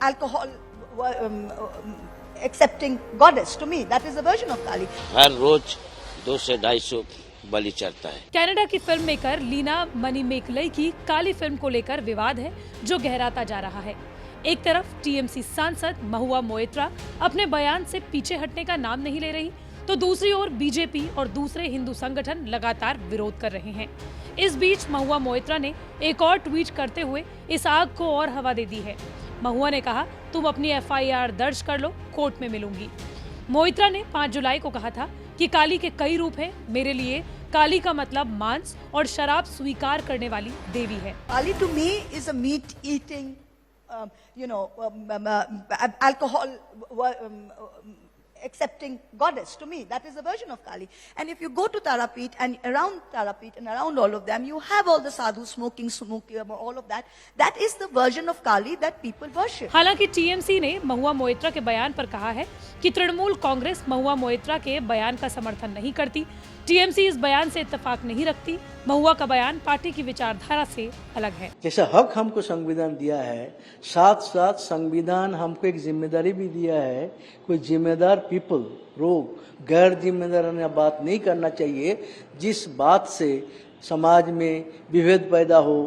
alcohol accepting goddess. To me, that is the version of Kali. हर रोज 200 से 250 बलि चढ़ता है। Canada की फिल्म मेकर लीना मनीमेकलई की काली फिल्म को लेकर विवाद है जो गहराता जा रहा है। एक तरफ टीएमसी सांसद महुआ मोइत्रा अपने बयान से पीछे हटने का नाम नहीं ले रही, तो दूसरी ओर बीजेपी और दूसरे हिंदू संगठन लगातार विरोध कर रहे हैं। इस बीच महुआ मोइत्रा ने एक और ट्वीट करते हुए इस आग को और हवा दे दी है। महुआ ने कहा, तुम अपनी एफआईआर दर्ज कर लो, कोर्ट में मिलूंगी। मोइत्रा ने 5 जुलाई को कहा था कि काली के कई रूप हैं, मेरे लिए काली का मतलब मांस और शराब स्वीकार करने वाली देवी है। Kali to me is a meat eating, alcohol accepting goddess. To me, that is a version of Kali. And if you go to Tarapet and around all of them, you have all the sadhus smoking, all of that. That is the version of Kali that people worship. हालांकि TMC ने महुआ मोइत्रा के बयान पर कहा है कि तृणमूल कांग्रेस महुआ मोइत्रा के बयान का समर्थन नहीं करती। टीएमसी इस बयान से इत्तेफाक नहीं रखती। महुआ का बयान पार्टी की विचारधारा से अलग है। जैसा हक हमको संविधान दिया है, साथ साथ संविधान हमको एक जिम्मेदारी भी दिया है। कोई जिम्मेदार पीपल लोग गैर जिम्मेदार बात नहीं करना चाहिए, जिस बात से समाज में विभेद पैदा हो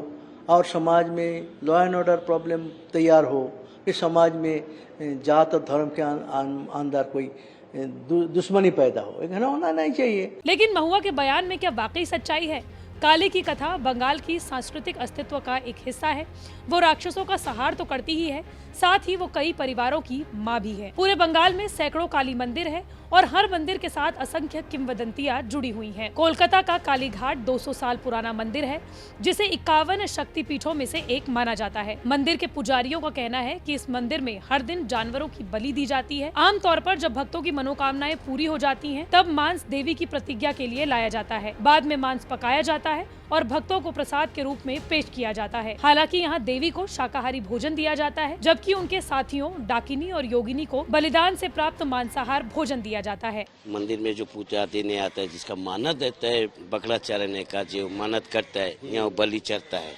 और समाज में लॉ एंड ऑर्डर प्रॉब्लम तैयार हो, कि समाज में जात और धर्म के अंदर कोई दुश्मनी पैदा हो, एक होना नहीं चाहिए। लेकिन महुआ के बयान में क्या वाकई सच्चाई है? काली की कथा बंगाल की सांस्कृतिक अस्तित्व का एक हिस्सा है। वो राक्षसों का संहार तो करती ही है, साथ ही वो कई परिवारों की माँ भी है। पूरे बंगाल में सैकड़ों काली मंदिर है और हर मंदिर के साथ असंख्य किंवदंतियां जुड़ी हुई हैं। कोलकाता का काली घाट 200 साल पुराना मंदिर है, जिसे 51 शक्तिपीठों में से एक माना जाता है। मंदिर के पुजारियों का कहना है कि इस मंदिर में हर दिन जानवरों की बलि दी जाती है। आमतौर पर जब भक्तों की मनोकामनाएं पूरी हो जाती हैं, तब मांस देवी की प्रतिज्ञा के लिए लाया जाता है। बाद में मांस पकाया जाता है और भक्तों को प्रसाद के रूप में पेश किया जाता है। हालांकि यहाँ देवी को शाकाहारी भोजन दिया जाता है, जबकि उनके साथियों डाकिनी और योगिनी को बलिदान से प्राप्त मांसाहार भोजन दिया जाता है। मंदिर में जो पूजा देने आता है, जिसका मानत देता है बकरा चढ़ने का, जो मानत करता है, यहाँ बलि चढ़ता है।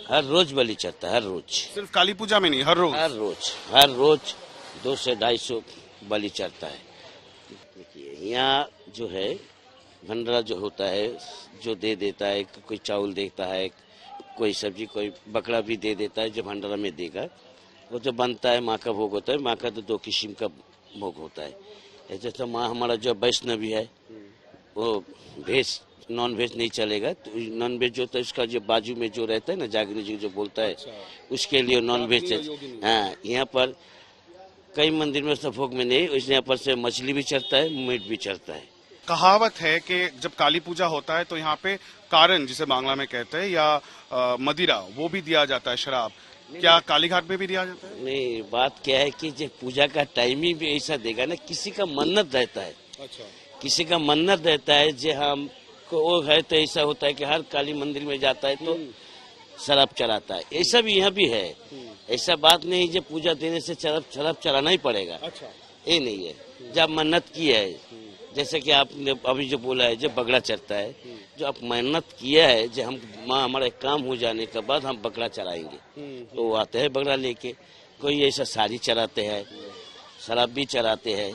हर रोज बलि चढ़ता है, हर रोज। सिर्फ काली पूजा में नहीं, हर रोज 200 से 250 बलि चढ़ता है। देखिए यहाँ जो है भंडारा जो होता है, जो दे देता है, कोई चावल देता है, कोई सब्जी, कोई बकरा भी दे देता है, जो भंडारा में देगा। वो जो बनता है माँ का भोग होता है। माँ का तो 2 किस्म का भोग होता है। जैसे माँ हमारा जो वैष्णवी है, वो वेज नॉन वेज नहीं चलेगा। तो नॉन वेज जो होता है, उसका जो बाजू में जो रहता है ना, जागनी जी जो बोलता है, उसके लिए नॉन वेज। हाँ, यहाँ पर कई मंदिर में भोग में नहीं, यहाँ पर से मछली भी चढ़ता है, मीट भी चढ़ता है। कहावत है कि जब काली पूजा होता है तो यहाँ पे कारण, जिसे बांग्ला में कहते हैं, या मदिरा, वो भी दिया जाता है, शराब। क्या काली घाट में भी दिया जाता है? नहीं, बात क्या है कि जब पूजा का टाइमिंग भी ऐसा देगा ना, किसी का मन्नत रहता है। अच्छा। किसी का मन्नत रहता है, जो हम को है, तो ऐसा होता है कि हर काली मंदिर में जाता है तो शराब चढ़ाता है। ऐसा भी यहाँ भी है। ऐसा बात नहीं जब पूजा देने से शराब चढ़ाना ही पड़ेगा। अच्छा। ये नहीं है। जब मन्नत की है, जैसे कि आपने अभी जो बोला है, जब बकरा चढ़ता है, जो आप मेहनत किया है, जो हम माँ हमारा काम हो जाने के बाद हम बकरा चढ़ाएंगे, तो वो आते हैं बकरा लेके। कोई ऐसा साड़ी चढ़ाते हैं, शराब भी चढ़ाते हैं।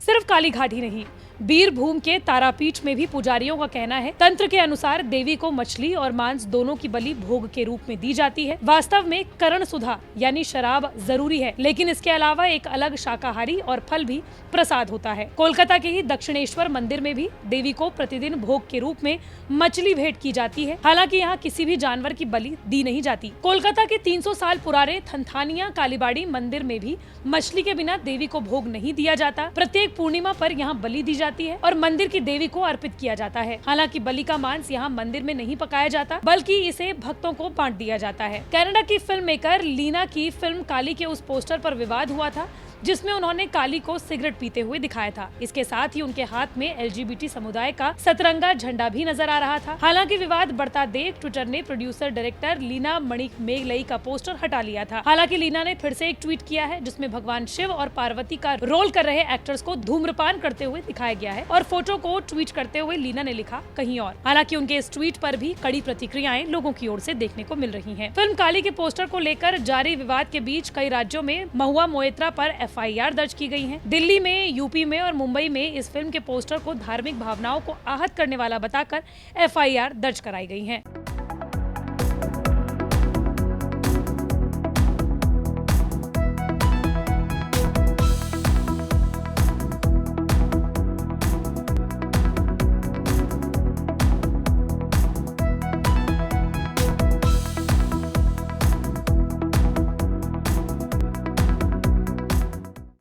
सिर्फ काली घाट ही नहीं, बीरभूम के तारापीठ में भी पुजारियों का कहना है, तंत्र के अनुसार देवी को मछली और मांस दोनों की बलि भोग के रूप में दी जाती है। वास्तव में करण सुधा यानी शराब जरूरी है, लेकिन इसके अलावा एक अलग शाकाहारी और फल भी प्रसाद होता है। कोलकाता के ही दक्षिणेश्वर मंदिर में भी देवी को प्रतिदिन भोग के रूप में मछली भेंट की जाती है। हालांकि यहाँ किसी भी जानवर की बलि दी नहीं जाती। कोलकाता के 300 साल पुराने थनथानिया कालीबाड़ी मंदिर में भी मछली के बिना देवी को भोग नहीं दिया जाता। प्रत्येक पूर्णिमा पर यहाँ बलि दी जाती है और मंदिर की देवी को अर्पित किया जाता है। हालांकि बलि का मांस यहाँ मंदिर में नहीं पकाया जाता, बल्कि इसे भक्तों को बांट दिया जाता है। कनाडा की फिल्म मेकर लीना की फिल्म काली के उस पोस्टर पर विवाद हुआ था जिसमें उन्होंने काली को सिगरेट पीते हुए दिखाया था। इसके साथ ही उनके हाथ में LGBT समुदाय का सतरंगा झंडा भी नजर आ रहा था। हालांकि विवाद बढ़ता देख ट्विटर ने प्रोड्यूसर डायरेक्टर लीना मणिमेगलई का पोस्टर हटा लिया था। हालांकि लीना ने फिर से एक ट्वीट किया है जिसमें भगवान शिव और पार्वती का रोल कर रहे एक्टर्स को धूम्रपान करते हुए दिखाया गया है और फोटो को ट्वीट करते हुए लीना ने लिखा कहीं और। हालांकि उनके इस ट्वीट पर भी कड़ी प्रतिक्रियाएं लोगों की ओर से देखने को मिल रही हैं। फिल्म काली के पोस्टर को लेकर जारी विवाद के बीच कई राज्यों में महुआ मोइत्रा पर FIR दर्ज की गई है। दिल्ली में, यूपी में और मुंबई में इस फिल्म के पोस्टर को धार्मिक भावनाओं को आहत करने वाला बताकर FIR दर्ज कराई गई है।